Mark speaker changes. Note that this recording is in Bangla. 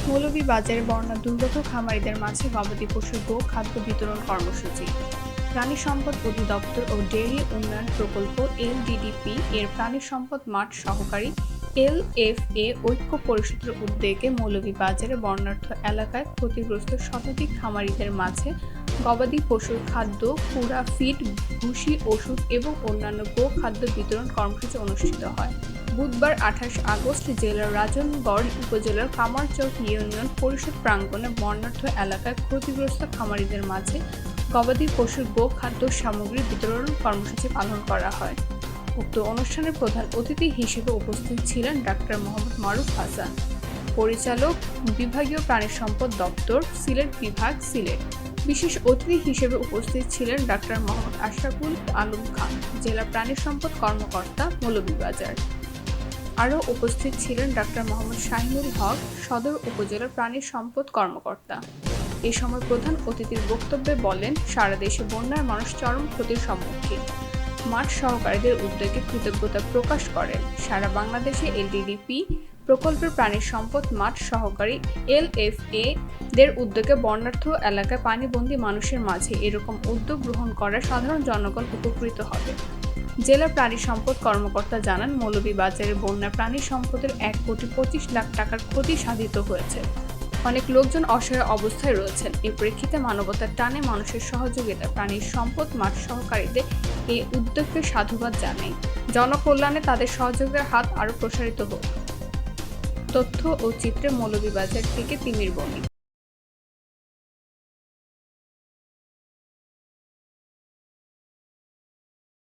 Speaker 1: মৌলভীবাজারে বন্যা দুর্গত খামারিদের মাঝে গবাদি পশুর গো খাদ্য বিতরণ কর্মসূচি। প্রাণী সম্পদ অধিদপ্তর ও ডেয়ারি উন্নয়ন প্রকল্প এলডিডিপি এর প্রাণী সম্পদ মাঠ সহকারী এলএফএ ঐক্য পরিষদের উদ্যোগে মৌলভীবাজারে বন্যার্থ এলাকায় ক্ষতিগ্রস্ত শতাধিক খামারিদের মাঝে গবাদি পশুর খাদ্য, কুড়া, ফিড, ভুসি, ওষুধ এবং অন্যান্য গো খাদ্য বিতরণ কর্মসূচি অনুষ্ঠিত হয়। বুধবার 28 আগস্ট জেলার রাজনগড় উপজেলার কামারচক ইউনিয়ন পরিষদ প্রাঙ্গণে বন্যার্থ এলাকায় ক্ষতিগ্রস্ত খামারিদের মাঝে গবাদি পশুর গো খাদ্য সামগ্রী বিতরণ কর্মসূচি পালন করা হয়। উক্ত অনুষ্ঠানের প্রধান অতিথি হিসেবে উপস্থিত ছিলেন ডাক্তার মোহাম্মদ মারুফ হাসান, পরিচালক, বিভাগীয় প্রাণী সম্পদ দপ্তর, সিলেট বিভাগ, সিলেট। বিশেষ অতিথি হিসেবে উপস্থিত ছিলেন ডাক্তার মোহাম্মদ আশরাফুল আলম খান, জেলা প্রাণী সম্পদ কর্মকর্তা, মৌলভীবাজার। আরও উপস্থিত ছিলেন ডাক্তার মোহাম্মদ শাহিনুল হক, সদর উপজেলার প্রাণী সম্পদ কর্মকর্তা। এ সময় প্রধান অতিথির বক্তব্যে বলেন, সারা দেশে বন্যার মানুষ চরম ক্ষতির সম্মুখীন। মাঠ সহকারীদের উদ্যোগে কৃতজ্ঞতা প্রকাশ করেন। সারা বাংলাদেশে এলডিডিপি প্রকল্পের প্রাণী সম্পদ মাঠ সহকারী এলএফএ দের উদ্যোগে বন্যার্থ এলাকায় পানিবন্দী মানুষের মাঝে এরকম উদ্যোগ গ্রহণ করায় সাধারণ জনগণ উপকৃত হবে। জেলা প্রাণী সম্পদ কর্মকর্তা জানান, মৌলভীবাজারের বন্যা প্রাণী সম্পদের 1,25,00,000 টাকার ক্ষতি সাধিত হয়েছে। অনেক লোকজন অসহায় অবস্থায় রয়েছেন। এর প্রেক্ষিতে মানবতার টানে মানুষের সহযোগিতা প্রাণীর সম্পদ মাঠ সহকারীদের এই উদ্যোগকে সাধুবাদ জানাই। জনকল্যাণে তাদের সহযোগিতার হাত আরও প্রসারিত হোক। তথ্য ও চিত্রে মৌলভীবাজার থেকে তিমির বণিক।